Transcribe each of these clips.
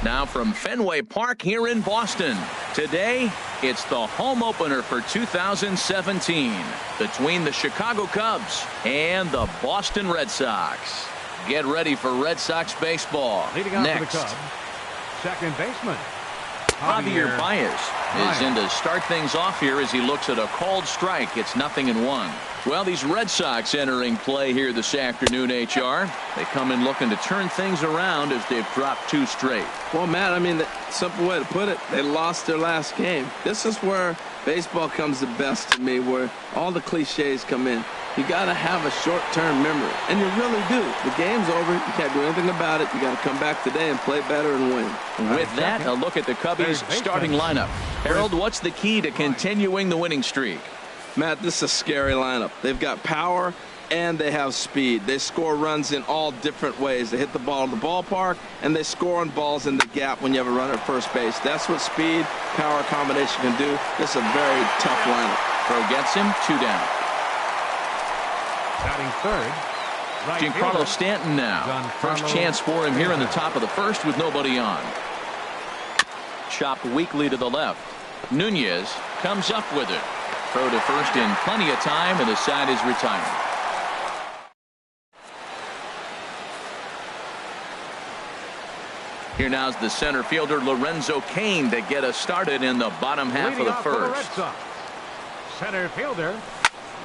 Now from Fenway Park here in Boston. Today, it's the home opener for 2017 between the Chicago Cubs and the Boston Red Sox. Get ready for Red Sox baseball. Leading off next. for the Cubs, second baseman Javier Baez is in to start things off here as he looks at a called strike. It's 0-1. Well, these Red Sox entering play here this afternoon, HR. They come in looking to turn things around as they've dropped 2 straight. Well, Matt, I mean, the simple way to put it, they lost their last game. This is where baseball comes the best to me, where all the cliches come in. You got to have a short-term memory, and you really do. The game's over. You can't do anything about it. You got to come back today and play better and win. With that, a look at the Cubbies' starting lineup. Harold, what's the key to continuing the winning streak? Matt, this is a scary lineup. They've got power and they have speed. They score runs in all different ways. They hit the ball in the ballpark, and they score on balls in the gap when you have a runner at first base. That's what speed, power combination can do. This is a very tough lineup. Throw gets him, 2 down. Batting third, Giancarlo Stanton now. First chance for him here in the top of the first with nobody on. Chopped weakly to the left. Nunez comes up with it. Throw to first in plenty of time, and the side is retired. Here now's the center fielder Lorenzo Cain to get us started in the bottom half of the first. Center fielder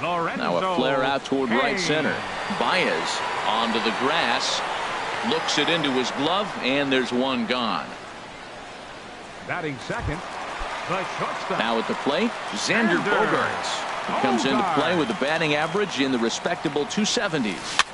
Lorenzo. Now a flare out toward right center. Baez onto the grass, looks it into his glove, and there's one gone. Batting second, the shortstop. Now at the plate, Xander Bogaerts. He comes into play with a batting average in the respectable 270s.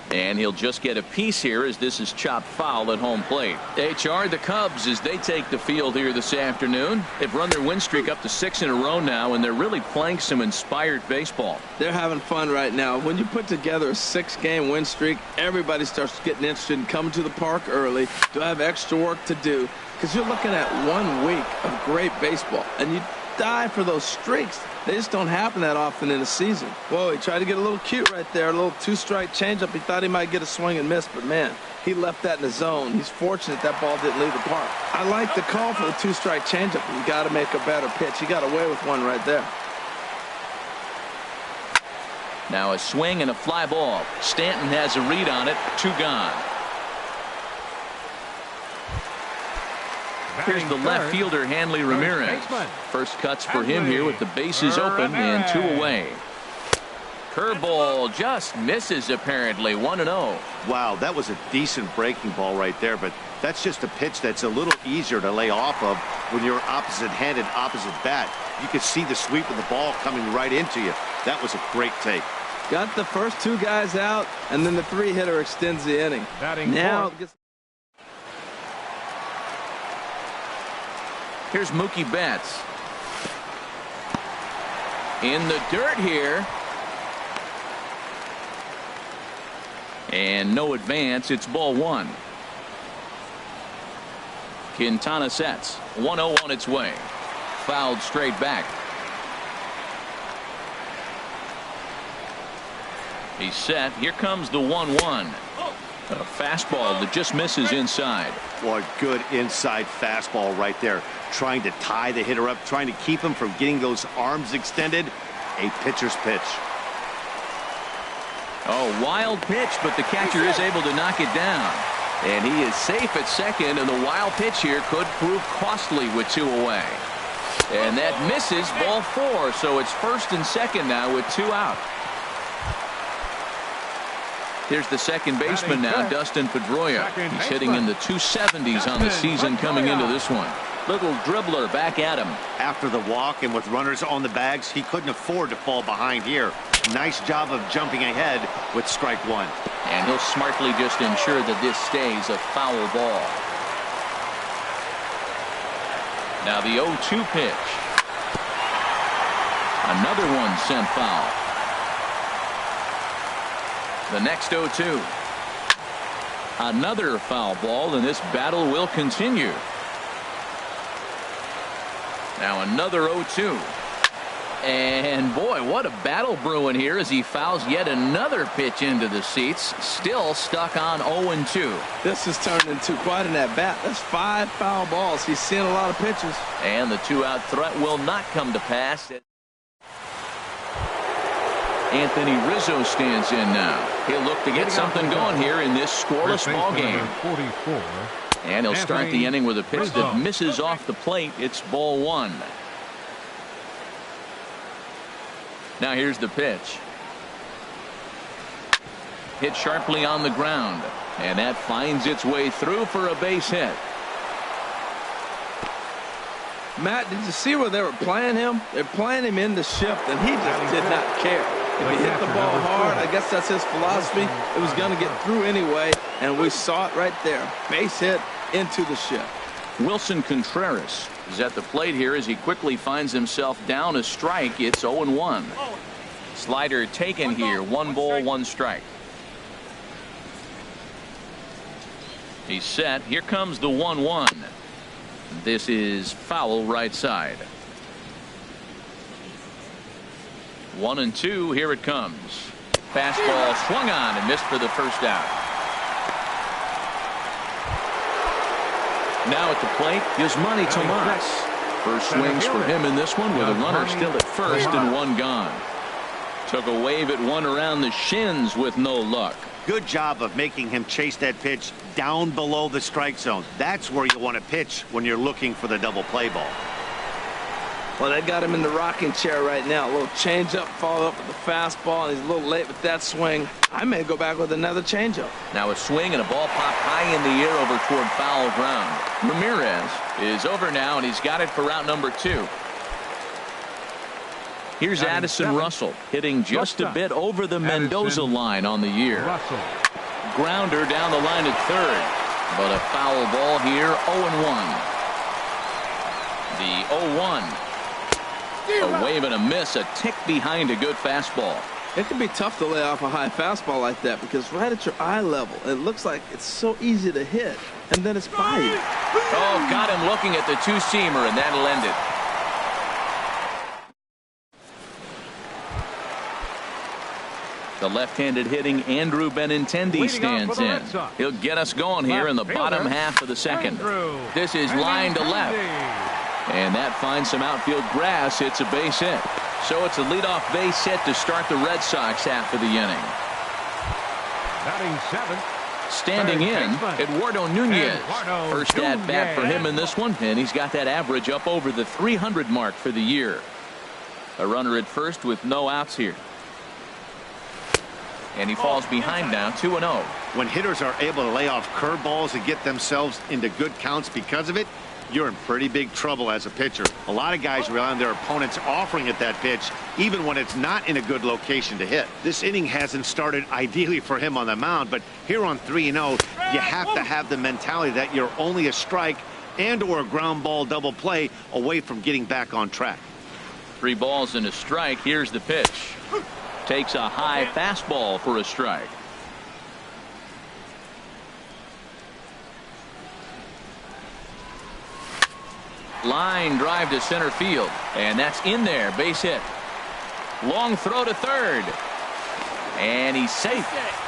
And he'll just get a piece here as this is chopped foul at home plate. HR, the Cubs, as they take the field here this afternoon. They've run their win streak up to 6 in a row now, and they're really playing some inspired baseball. They're having fun right now. When you put together a 6-game win streak, everybody starts getting interested in coming to the park early. Do I have extra work to do? Because you're looking at 1 week of great baseball, and you die for those streaks. They just don't happen that often in a season. Whoa, he tried to get a little cute right there. A little 2-strike changeup. He thought he might get a swing and miss, but man, he left that in the zone. He's fortunate that ball didn't leave the park. I like the call for the 2-strike changeup. You got to make a better pitch. He got away with one right there. Now a swing and a fly ball. Stanton has a read on it. 2 gone. Here's the left fielder, Hanley Ramirez. First cuts for him here with the bases open and 2 away. Curveball just misses apparently. 1-0. Wow, that was a decent breaking ball right there, but that's just a pitch that's a little easier to lay off of when you're opposite-handed, opposite bat. You could see the sweep of the ball coming right into you. That was a great take. Got the first 2 guys out, and then the 3-hitter extends the inning. Now here's Mookie Betts. In the dirt here. And no advance. It's ball 1. Quintana sets. 1-0 on its way. Fouled straight back. He's set. Here comes the 1-1. A fastball that just misses inside. What good inside fastball right there. Trying to tie the hitter up, trying to keep him from getting those arms extended. A pitcher's pitch. Oh, wild pitch, but the catcher is able to knock it down. And he is safe at second, and the wild pitch here could prove costly with 2 away. And that misses, ball 4, so it's first and second now with 2 out. Here's the second baseman now, Dustin Pedroia. He's hitting in the 270s on the season coming into this one. Little dribbler back at him. After the walk and with runners on the bags, he couldn't afford to fall behind here. Nice job of jumping ahead with strike 1. And he'll smartly just ensure that this stays a foul ball. Now the 0-2 pitch. Another one sent foul. The next 0-2. Another foul ball, and this battle will continue. Now another 0-2. And boy, what a battle brewing here as he fouls yet another pitch into the seats. Still stuck on 0-2. This has turned into quite an at-bat. That's 5 foul balls. He's seeing a lot of pitches. And the 2-out threat will not come to pass. Anthony Rizzo stands in now. He'll look to get something going here in this scoreless ball game. 44. And he'll start the inning with a pitch that misses off the plate. It's ball 1. Now here's the pitch. Hit sharply on the ground. And that finds its way through for a base hit. Matt, did you see where they were playing him? They're playing him in the shift, and he just did not care. If he hit the ball hard, I guess that's his philosophy. It was going to get through anyway, and we saw it right there. Base hit into the shift. Wilson Contreras is at the plate here as he quickly finds himself down a strike. It's 0-1. Slider taken here. 1 ball, 1 strike. He's set. Here comes the 1-1. This is foul right side. 1-2. Here it comes. Fastball swung on and missed for the first out. Now at the plate, Yasmani Tomas. First swings for him in this one with a runner still at first and 1 gone. Took a wave at one around the shins with no luck. Good job of making him chase that pitch down below the strike zone. That's where you want to pitch when you're looking for the double play ball. Well, they got him in the rocking chair right now. A little changeup, follow up with the fastball, and he's a little late with that swing. I may go back with another changeup. Now a swing and a ball popped high in the air over toward foul ground. Ramirez is over now, and he's got it for route number 2. Here's Addison Russell hitting just a bit over the Mendoza line on the year. Grounder down the line at third, but a foul ball here. 0-1. The 0-1. A wave and a miss, a tick behind a good fastball. It can be tough to lay off a high fastball like that because right at your eye level, it looks like it's so easy to hit, and then it's by you. Oh, got him looking at the two-seamer, and that'll end it. The left-handed hitting Andrew Benintendi stands in. He'll get us going here in the bottom half of the second. This is line to left. And that finds some outfield grass. It's a base hit. So it's a leadoff base hit to start the Red Sox half of the inning. Batting 7th. Standing in, Eduardo Nunez. First at bat for him in this one, and he's got that average up over the 300 mark for the year. A runner at first with no outs here. And he falls behind now, 2-0. When hitters are able to lay off curveballs and get themselves into good counts because of it, you're in pretty big trouble as a pitcher. A lot of guys rely on their opponents offering at that pitch, even when it's not in a good location to hit. This inning hasn't started ideally for him on the mound, but here on 3-0, you have to have the mentality that you're only a strike and or a ground ball double play away from getting back on track. 3 balls and a strike. Here's the pitch. Takes a high fastball for a strike. Line drive to center field, and that's in there. Base hit. Long throw to third, and he's safe.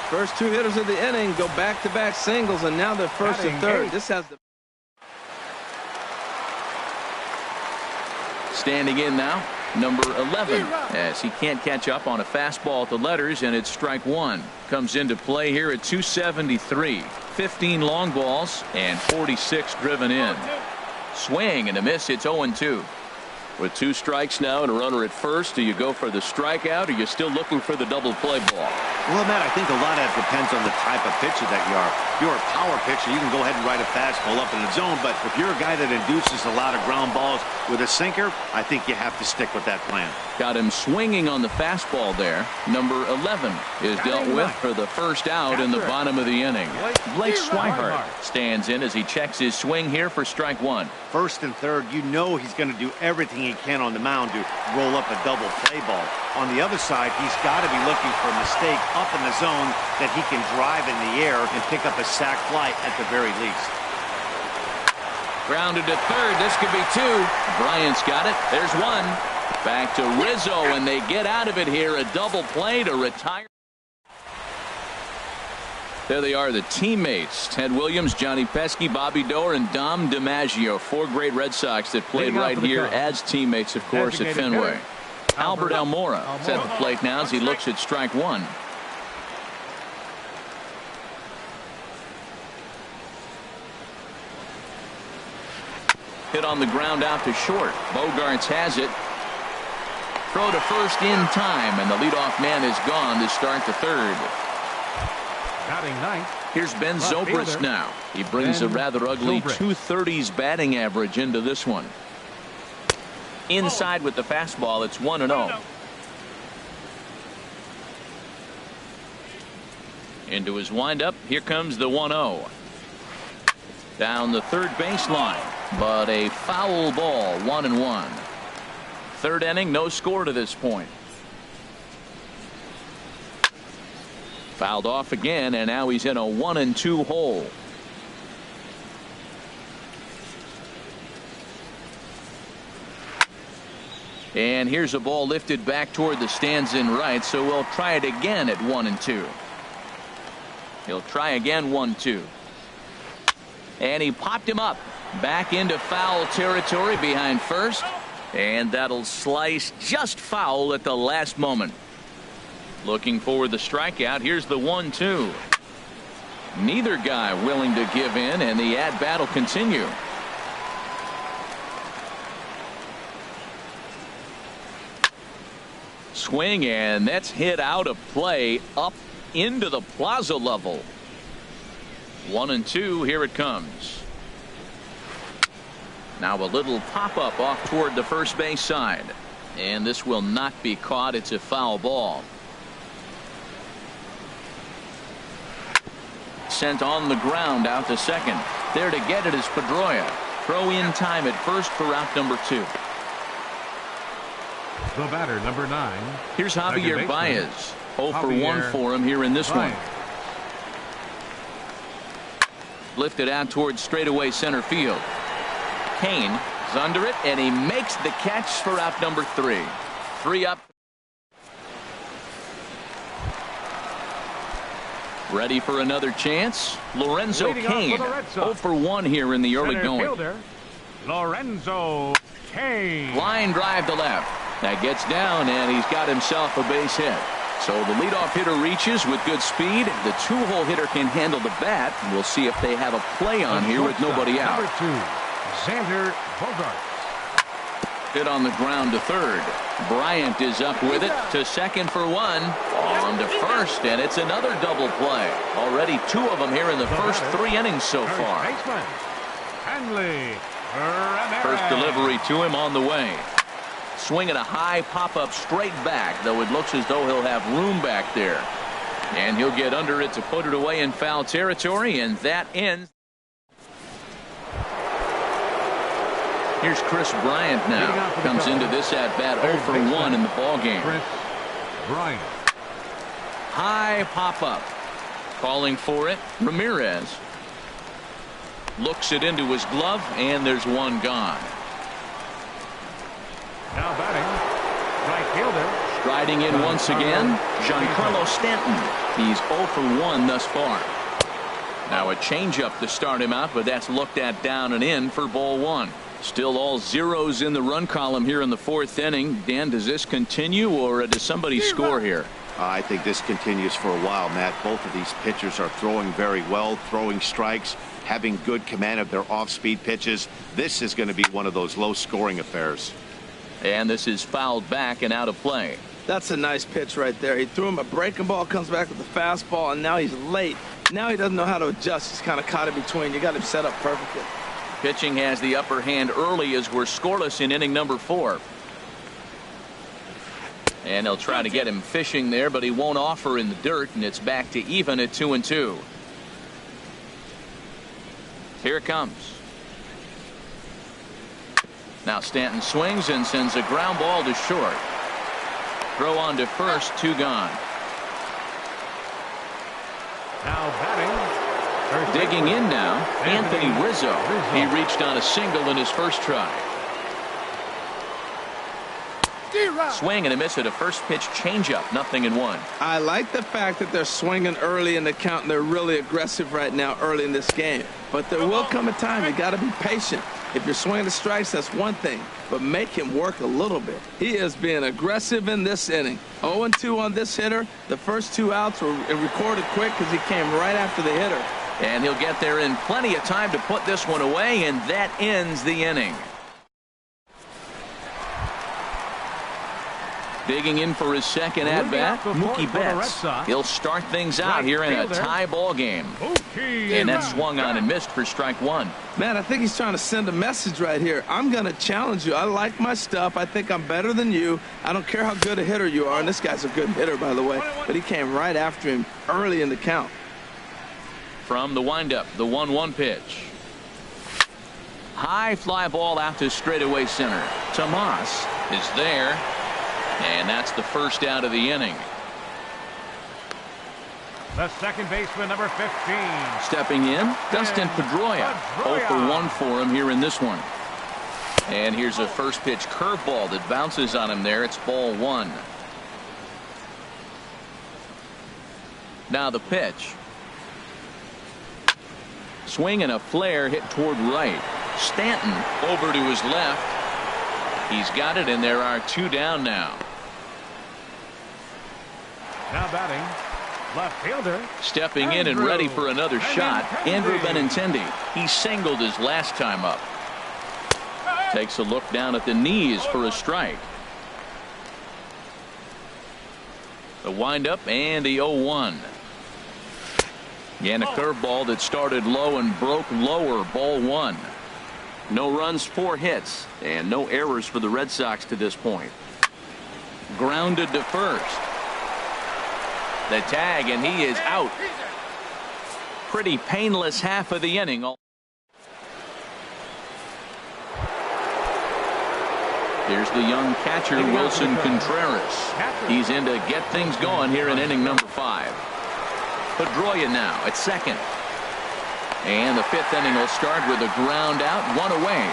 First 2 hitters of the inning go back-to-back singles, and now they're first and third. This has the standing in now, number 11, as he can't catch up on a fastball at the letters, and it's strike 1. Comes into play here at 273. 15 long balls and 46 driven in. Swing and a miss. It's 0-2. With 2 strikes now and a runner at first, do you go for the strikeout, or are you still looking for the double play ball? Well, Matt, I think a lot of that depends on the type of pitcher that you are. If you're a power pitcher, you can go ahead and ride a fastball up in the zone, but if you're a guy that induces a lot of ground balls with a sinker, I think you have to stick with that plan. Got him swinging on the fastball there. Number 11 is dealt with for the first out in the bottom of the inning. Blake Swihart stands in as he checks his swing here for strike 1. First and third, you know he's going to do everything he can on the mound to roll up a double play ball. On the other side, he's got to be looking for a mistake up in the zone that he can drive in the air and pick up a sac fly at the very least. Grounded to third. This could be 2. Bryant's got it. There's 1. Back to Rizzo, and they get out of it here. A double play to retire. There they are, the teammates. Ted Williams, Johnny Pesky, Bobby Doerr, and Dom DiMaggio. 4 great Red Sox that played right here as teammates, of course, at Fenway. Albert Almora is at the plate now as he looks at strike 1. Hit on the ground out to short. Bogarts has it. Throw to first in time, and the leadoff man is gone to start the third. Batting ninth. Here's Ben Zobrist now. He brings a rather ugly 230s batting average into this one. Inside with the fastball, it's 1-0. Into his windup, here comes the 1-0. Down the third baseline, but a foul ball, 1-1. Third inning, no score to this point. Fouled off again, and now he's in a 1-2 hole. And here's a ball lifted back toward the stands in right, so we'll try it again at 1-2. He'll try again, 1-2. And he popped him up back into foul territory behind first, and that'll slice just foul at the last moment. Looking for the strikeout. Here's the 1-2. Neither guy willing to give in, and the at-bat will continue. Swing, and that's hit out of play up into the plaza level. 1-2. Here it comes. Now a little pop-up off toward the first base side, and this will not be caught. It's a foul ball. Sent on the ground out to second. There to get it is Pedroia. Throw in time at first for out number 2. The batter, number 9. Here's Javier Baez. 0 for 1 for him here in this one. Lifted out towards straightaway center field. Kane is under it, and he makes the catch for out number 3. 3 up. Ready for another chance. Lorenzo Kane, 0 for 1 here in the early going. Fielder, Lorenzo Kane. Line drive to left. That gets down, and he's got himself a base hit. So the leadoff hitter reaches with good speed. The 2-hole hitter can handle the bat. We'll see if they have a play on here with nobody out. Number 2, Xander Bogaerts. Hit on the ground to third. Bryant is up with it to second for 1. On to first, and it's another double play. Already 2 of them here in the first 3 innings so far. First delivery to him on the way. Swinging a high pop-up straight back, though it looks as though he'll have room back there. And he'll get under it to put it away in foul territory, and that ends. Here's Chris Bryant now. Comes into this at-bat 0 for 1 in the ballgame. Chris Bryant. High pop-up. Calling for it, Ramirez. Looks it into his glove, and there's 1 gone. Now batting, right fielder. Striding in once again, Giancarlo Stanton. He's 0 for 1 thus far. Now a changeup to start him out, but that's looked at down and in for ball 1. Still all zeros in the run column here in the 4th inning. Dan, does this continue, or does somebody score here? I think this continues for a while, Matt. Both of these pitchers are throwing very well, throwing strikes, having good command of their off-speed pitches. This is going to be one of those low-scoring affairs. And this is fouled back and out of play. That's a nice pitch right there. He threw him a breaking ball, comes back with the fastball, and now he's late. Now he doesn't know how to adjust. He's kind of caught in between. You got him set up perfectly. Pitching has the upper hand early as we're scoreless in inning number 4. And they'll try to get him fishing there, but he won't offer in the dirt, and it's back to even at 2-2. Here it comes. Now Stanton swings and sends a ground ball to short. Throw on to first, 2 gone. Now batting. Digging in now, Anthony Rizzo. He reached on a single in his first try. Swing and a miss at a first pitch changeup. 0-1. I like the fact that they're swinging early in the count and they're really aggressive right now early in this game. But there will come a time you got to be patient. If you're swinging the strikes, that's one thing, but make him work a little bit. He is being aggressive in this inning. 0-2 on this hitter. The first 2 outs were recorded quick because he came right after the hitter. And he'll get there in plenty of time to put this one away, and that ends the inning. Digging in for his second at-bat, Mookie Betts. He'll start things out here in a tie ball game. And that swung on and missed for strike 1. Man, I think he's trying to send a message right here. I'm going to challenge you. I like my stuff. I think I'm better than you. I don't care how good a hitter you are. And this guy's a good hitter, by the way. But he came right after him early in the count. From the windup, the 1-1 pitch. High fly ball out to straightaway center. Tomas is there. And that's the first out of the inning. The second baseman, number 15. Stepping in, Dustin Pedroia. 0 for 1 for him here in this one. And here's a first pitch curveball that bounces on him there. It's ball 1. Now the pitch. Swing and a flare hit toward right. Stanton over to his left. He's got it, and there are 2 down now. Now batting, left fielder. Stepping in and ready for another shot, Andrew Benintendi. He singled his last time up. Takes a look down at the knees for a strike. The windup and the 0-1. And a curveball that started low and broke lower, ball 1. No runs, 4 hits, and no errors for the Red Sox to this point. Grounded to first. The tag, and he is out. Pretty painless half of the inning. Here's the young catcher, Wilson Contreras. He's in to get things going here in inning number 5. Pedroia now at second. And the 5th inning will start with a ground out, 1 away.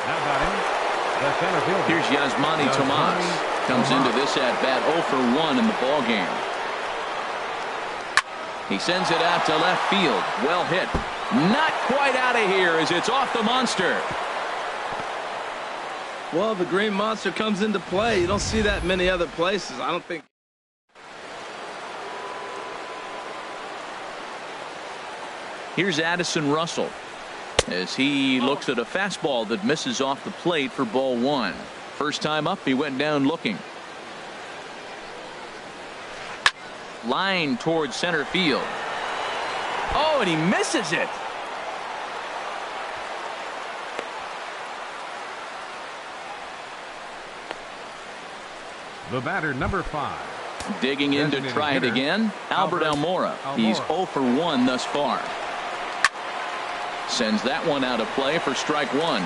Now batting, the center fielder. Here's Yasmani Tomas. Comes into this at-bat 0 for 1 in the ball game. He sends it out to left field. Well hit. Not quite out of here as it's off the monster. Well, the green monster comes into play. You don't see that many other places. I don't think. Here's Addison Russell as he looks at a fastball that misses off the plate for ball 1. First time up, he went down looking. Line towards center field. Oh, and he misses it. The batter, number 5. Digging in to try it again, Albert Almora. He's 0 for 1 thus far. Sends that one out of play for strike 1.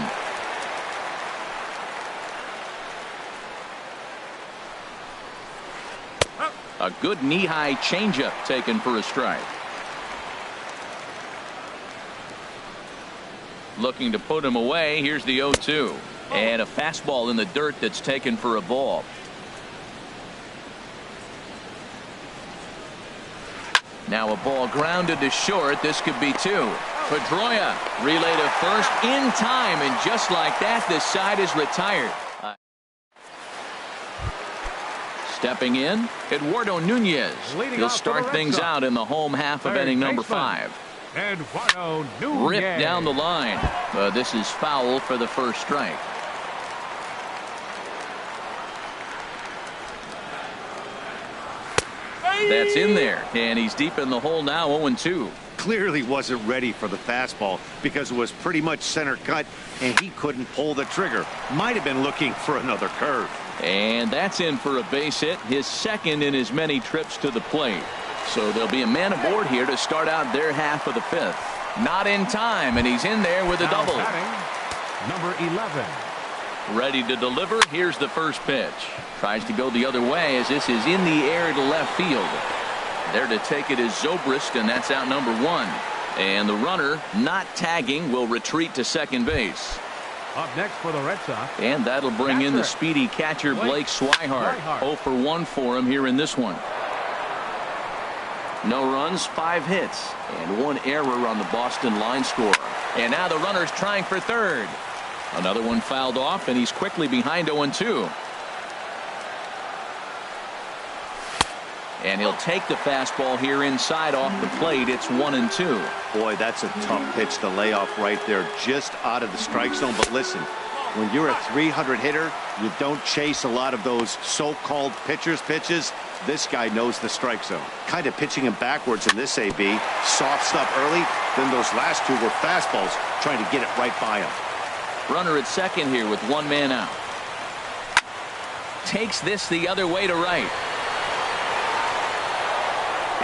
A good knee-high changeup taken for a strike. Looking to put him away. Here's the 0-2. And a fastball in the dirt that's taken for a ball. Now a ball grounded to short. This could be 2. Pedroia relay to first in time, and just like that, this side is retired. Stepping in, Eduardo Nunez. He'll start things out in the home half of inning number 5. Eduardo Nunez. Ripped down the line. This is foul for the first strike. That's in there, and he's deep in the hole now, 0-2. Clearly wasn't ready for the fastball because it was pretty much center cut, and he couldn't pull the trigger. Might have been looking for another curve. And that's in for a base hit, his second in as many trips to the plate. So there'll be a man aboard here to start out their half of the 5th. Not in time, and he's in there with a double. Batting, number 11. Ready to deliver. Here's the first pitch. Tries to go the other way as this is in the air to left field. There to take it is Zobrist, and that's out number 1. And the runner, not tagging, will retreat to second base. Up next for the Red Sox. And that'll bring in the speedy catcher Blake Swihart. 0 for 1 for him here in this one. No runs, 5 hits, and 1 error on the Boston line score. And now the runner's trying for third. Another one fouled off, and he's quickly behind 0-2. And he'll take the fastball here inside off the plate. It's 1-2. Boy, that's a tough pitch to lay off right there, just out of the strike zone. But listen, when you're a 300 hitter, you don't chase a lot of those so-called pitcher's pitches. This guy knows the strike zone. Kind of pitching him backwards in this AB. Soft stuff early, then those last 2 were fastballs, trying to get it right by him. Runner at second here with 1 man out. Takes this the other way to right.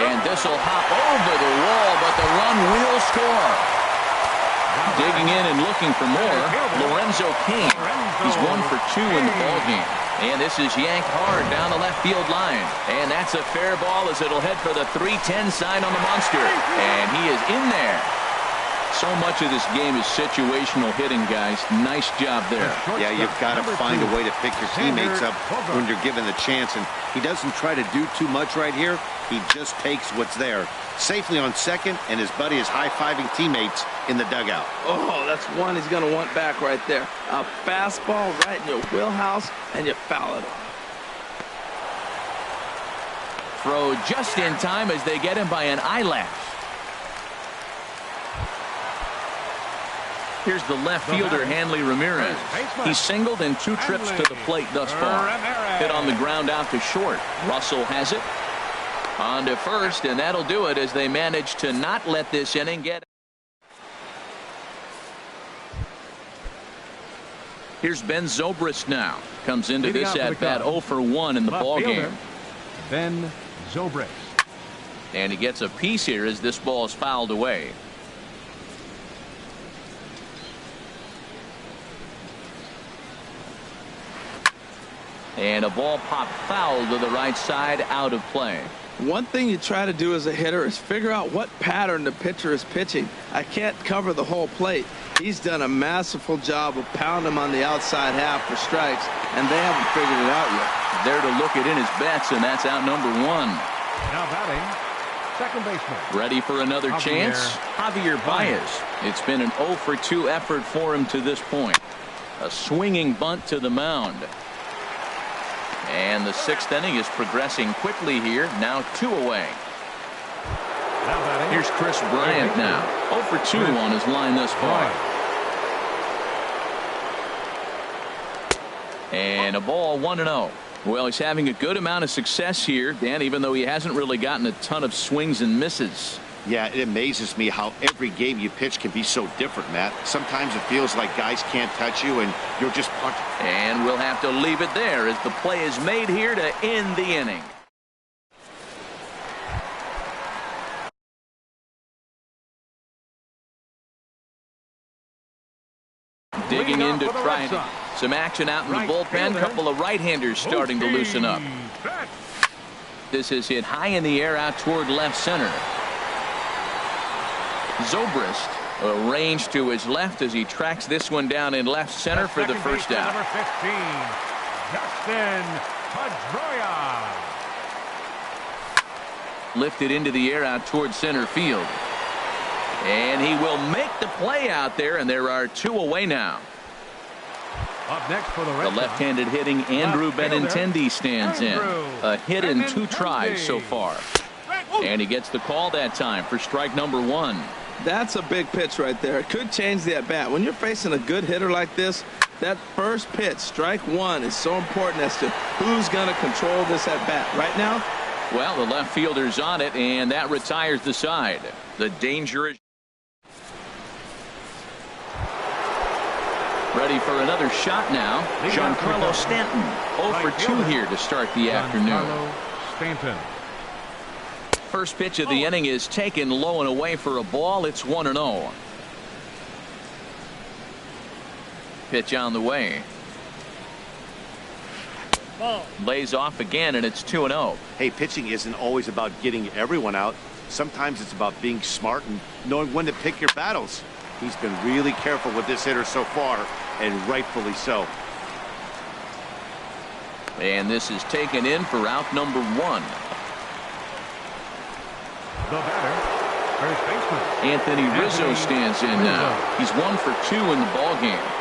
And this will hop over the wall, but the run will score. Digging in and looking for more, Lorenzo Cain. He's 1 for 2 in the ballgame. And this is yanked hard down the left field line. And that's a fair ball as it'll head for the 3-10 sign on the monster. And he is in there. So much of this game is situational hitting, guys. Nice job there. Yeah, you've got to find a way to pick your teammates up when you're given the chance. And he doesn't try to do too much right here. He just takes what's there. Safely on second, and his buddy is high-fiving teammates in the dugout. Oh, that's one he's going to want back right there. A fastball right in your wheelhouse, and you foul it off. Throw just in time as they get him by an eyelash. Here's the left fielder, Hanley Ramirez. He's singled in 2 trips to the plate thus far. Hit on the ground out to short. Russell has it. On to first, and that'll do it as they manage to not let this inning get. Here's Ben Zobrist now. Comes into this at-bat 0 for 1 in the ballgame. Ben Zobrist. And he gets a piece here as this ball is fouled away. And a ball popped foul to the right side, out of play. One thing you try to do as a hitter is figure out what pattern the pitcher is pitching. I can't cover the whole plate. He's done a masterful job of pounding him on the outside half for strikes, and they haven't figured it out yet. There to look it in his bets, and that's out number 1. Now batting, second baseman. Ready for another chance? Javier Baez. It's been an 0 for 2 effort for him to this point. A swinging bunt to the mound. And the 6th inning is progressing quickly here. Now 2 away. Here's Chris Bryant now. 0 for 2 on his line thus far. And a ball 1-0. Well, he's having a good amount of success here, Dan, even though he hasn't really gotten a ton of swings and misses. Yeah, it amazes me how every game you pitch can be so different, Matt. Sometimes it feels like guys can't touch you and you're just punching. And we'll have to leave it there as the play is made here to end the inning. Digging in to try some action out in the bullpen. Couple of right-handers starting to loosen up. This is hit high in the air out toward left center. Zobrist arranged to his left as he tracks this one down in left center for the first out. Number 15, Justin Pedroia. Lifted into the air out toward center field. And he will make the play out there, and there are 2 away now. Up next for the left-handed hitting Andrew Benintendi stands in. A hit in 2 tries so far. And he gets the call that time for strike number 1. That's a big pitch right there. It could change the at-bat. When you're facing a good hitter like this, that first pitch, strike 1, is so important as to who's going to control this at-bat. Right now, well, the left fielder's on it, and that retires the side. The danger is ready for another shot now. Giancarlo Stanton, 0 for 2 here to start the afternoon. Stanton. First pitch of the inning is taken low and away for a ball. It's 1-0. Pitch on the way. Lays off again, and it's 2-0. Hey, pitching isn't always about getting everyone out. Sometimes it's about being smart and knowing when to pick your battles. He's been really careful with this hitter so far, and rightfully so. And this is taken in for out number 1. The batter, first baseman. Anthony Rizzo stands in now. He's 1 for 2 in the ballgame.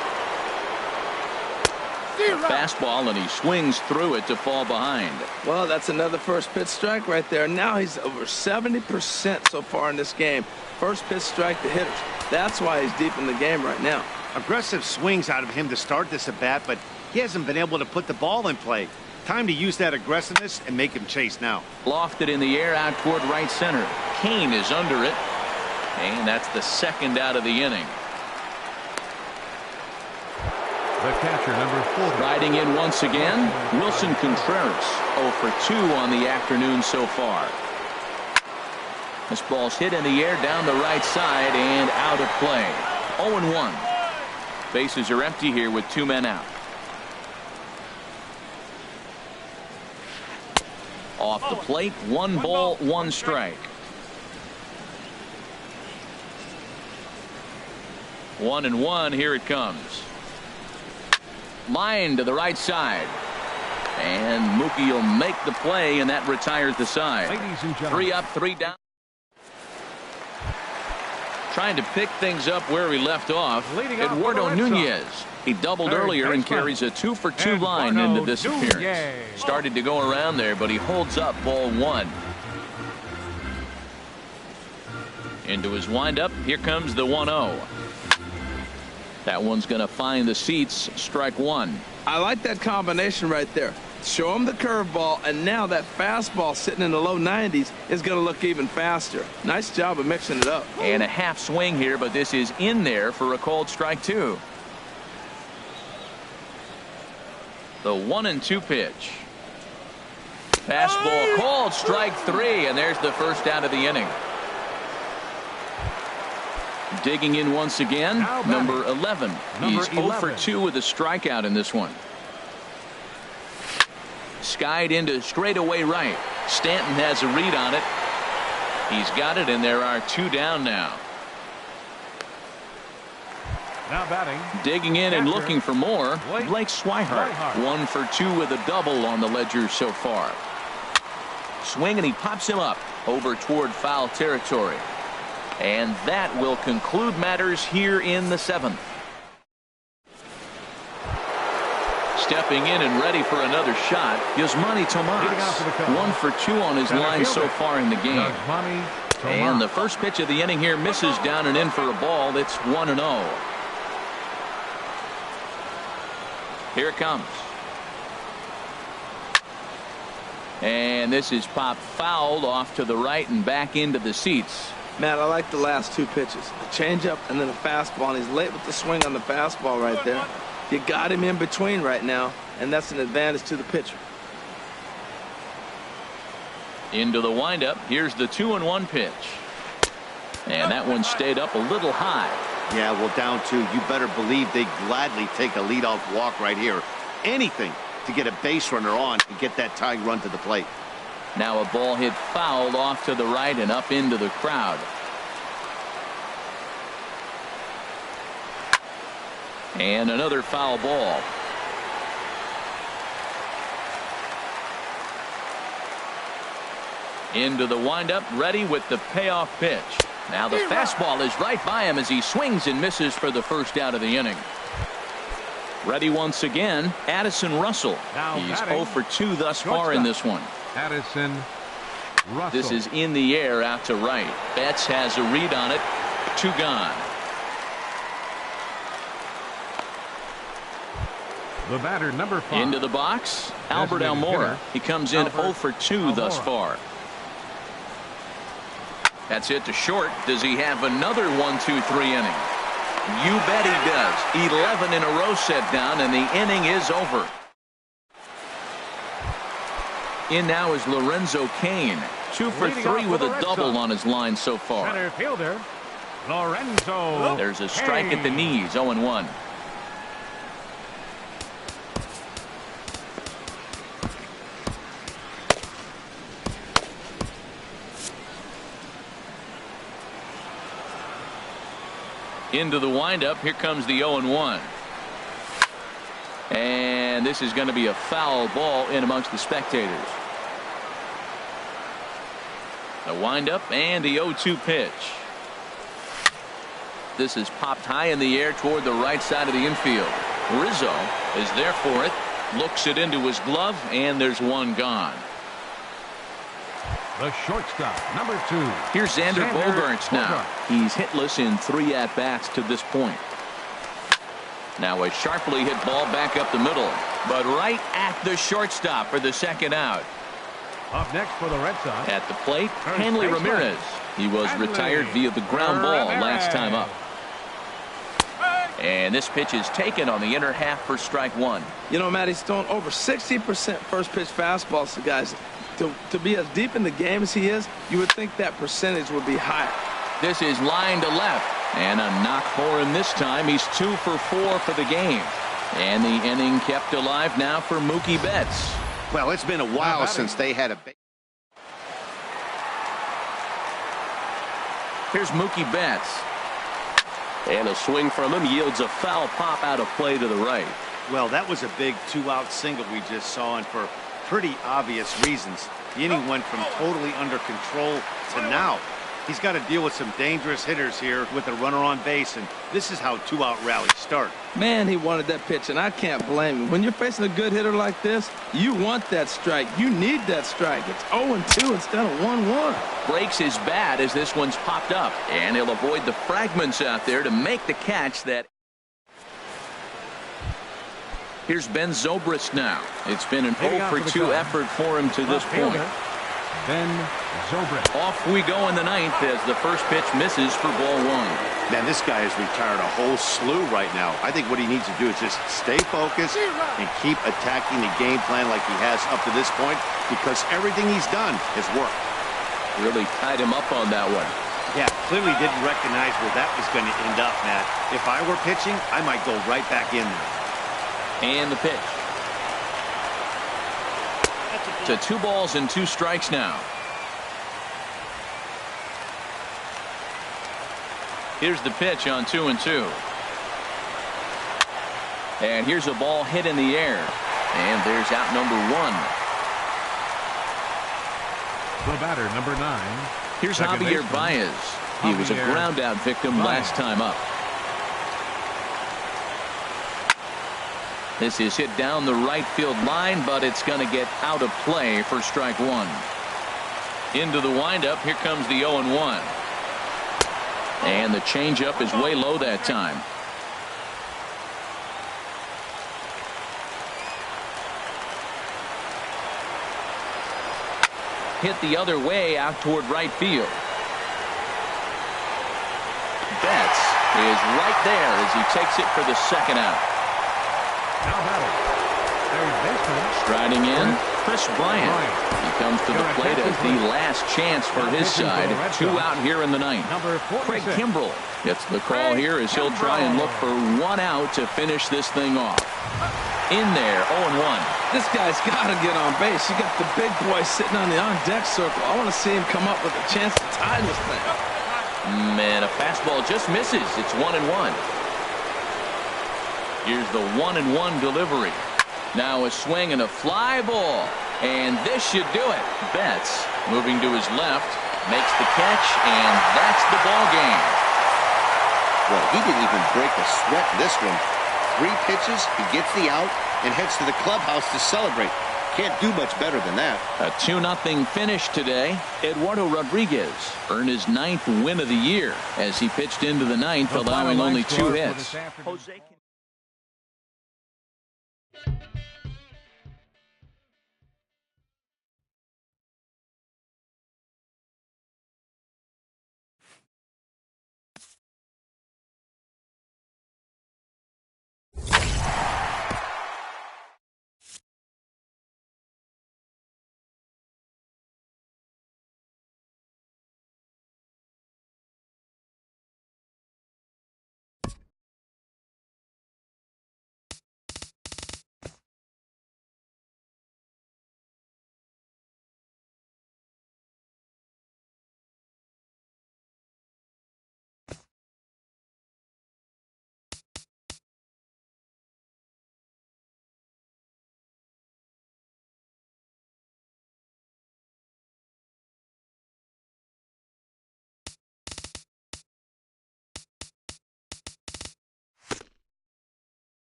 Fastball, and he swings through it to fall behind. Well, that's another first pitch strike right there. Now he's over 70% so far in this game. First pitch strike to hitters. That's why he's deep in the game right now. Aggressive swings out of him to start this at bat, but he hasn't been able to put the ball in play. Time to use that aggressiveness and make him chase now. Lofted in the air out toward right center. Kane is under it. And that's the second out of the inning. The catcher, number 40. Riding in once again, Wilson Contreras. 0 for 2 on the afternoon so far. This ball's hit in the air down the right side and out of play. 0-1. Bases are empty here with 2 men out. Off the plate, 1 ball, 1 strike. 1-1, here it comes. Line to the right side. And Mookie will make the play, and that retires the side. Ladies and gentlemen. 3 up, 3 down. Trying to pick things up where he left off. Leading off Eduardo for the Red Nunez. He doubled Third earlier and baseman. carries a 2 for 2 line Eduardo into this Nunez. appearance. Started to go around there, but he holds up ball 1. Into his windup. Here comes the 1-0. That one's going to find the seats. Strike 1. I like that combination right there. Show him the curveball, and now that fastball sitting in the low 90s is going to look even faster. Nice job of mixing it up. And a half swing here, but this is in there for a called strike 2. The 1-2 pitch. Fastball called strike 3, and there's the first out of the inning. Digging in once again, number 11. He's 0 for 2 with a strikeout in this one. Skied into straightaway right. Stanton has a read on it. He's got it, and there are 2 down now. Now batting. Digging in and Catcher, looking for more, Blake Swihart. Swihart. 1 for 2 with a double on the ledger so far. Swing, and he pops him up over toward foul territory. And that will conclude matters here in the 7th. Stepping in and ready for another shot, Yasmani Tomas. 1 for 2 on his line so far in the game. Yasmani Tomas. And the first pitch of the inning here misses down and in for a ball. It's 1-0. Here it comes. And this is popped fouled off to the right and back into the seats. Matt, I like the last 2 pitches. A changeup and then a fastball, and he's late with the swing on the fastball right there. You got him in between right now, and that's an advantage to the pitcher. Into the windup. Here's the 2-1 pitch. And that one stayed up a little high. Yeah, well, down 2. You better believe they gladly take a leadoff walk right here. Anything to get a base runner on and get that tying run to the plate. Now a ball hit fouled off to the right and up into the crowd. And another foul ball. Into the windup, ready with the payoff pitch. Now the fastball is right by him as he swings and misses for the first out of the inning. Ready once again, Addison Russell. He's 0 for 2 thus far in this one. Addison Russell. This is in the air out to right. Betts has a read on it. 2 gone. The batter, number 5. Into the box, Albert Designated Almora. hitter, He comes in Albert 0 for 2 thus Almora. far. That's it to short. Does he have another 1-2-3 inning? You bet he does. 11 in a row set down, and the inning is over. In now is Lorenzo Cain. 2 for Leading 3 off with for a the Red double Sox. on his line so far. Center fielder, Lorenzo. There's a strike at the Cain. knees. 0-1. Into the windup. Here comes the 0-1. And this is going to be a foul ball in amongst the spectators. The windup and the 0-2 pitch. This is popped high in the air toward the right side of the infield. Rizzo is there for it. Looks it into his glove, and there's one gone. The shortstop, number 2. Here's Xander Bogaerts now. He's hitless in 3 at-bats to this point. Now a sharply hit ball back up the middle, but right at the shortstop for the second out. Up next for the Red Sox. At the plate, Hanley Ramirez. He was retired via the ground ball last time up. And this pitch is taken on the inner half for strike 1. You know, Matt, he's thrown over 60% first pitch fastballs to guys. To be as deep in the game as he is, you would think that percentage would be higher. This is line to left, and a knock for him this time. He's 2 for 4 for the game. And the inning kept alive now for Mookie Betts. Well, it's been a while since they had a... Here's Mookie Betts. And a swing from him yields a foul pop out of play to the right. Well, that was a big 2-out single we just saw, and for pretty obvious reasons. The inning went from totally under control to now. He's got to deal with some dangerous hitters here with a runner on base, and this is how 2-out rallies start. Man, he wanted that pitch, and I can't blame him. When you're facing a good hitter like this, you want that strike. You need that strike. It's 0-2 instead of 1-1. Breaks his bat as this one's popped up, and he'll avoid the fragments out there to make the catch that... Here's Ben Zobrist now. It's been an 0-for-2 effort for him to this point. Ben Zobrist. Off we go in the 9th as the first pitch misses for ball 1. Man, this guy has retired a whole slew right now. I think what he needs to do is just stay focused and keep attacking the game plan like he has up to this point, because everything he's done has worked. Really tied him up on that one. Yeah, clearly didn't recognize where that was going to end up, Matt. If I were pitching, I might go right back in there. And the pitch. To 2 balls and 2 strikes now. Here's the pitch on 2-2. And here's a ball hit in the air. And there's out number 1. The batter, number 9. Here's Javier Baez. He was a ground out victim last time up. This is hit down the right field line, but it's going to get out of play for strike 1. Into the windup. Here comes the 0-1. And the changeup is way low that time. Hit the other way out toward right field. Betts is right there as he takes it for the second out. Striding in, Chris Bryant. He comes to the plate as the last chance for his side. 2 out here in the 9th. Craig Kimbrell gets the call here as he'll try and look for 1 out to finish this thing off. In there, 0-1. This guy's got to get on base. You got the big boy sitting on the on-deck circle. I want to see him come up with a chance to tie this thing. Man, a fastball just misses. It's 1-1. Here's the 1-1 delivery. Now a swing and a fly ball. And this should do it. Betts moving to his left, makes the catch, and that's the ball game. Well, he didn't even break a sweat in this one. 3 pitches, he gets the out, and heads to the clubhouse to celebrate. Can't do much better than that. A 2-0 finish today. Eduardo Rodriguez earned his 9th win of the year as he pitched into the 9th, allowing only 2 hits.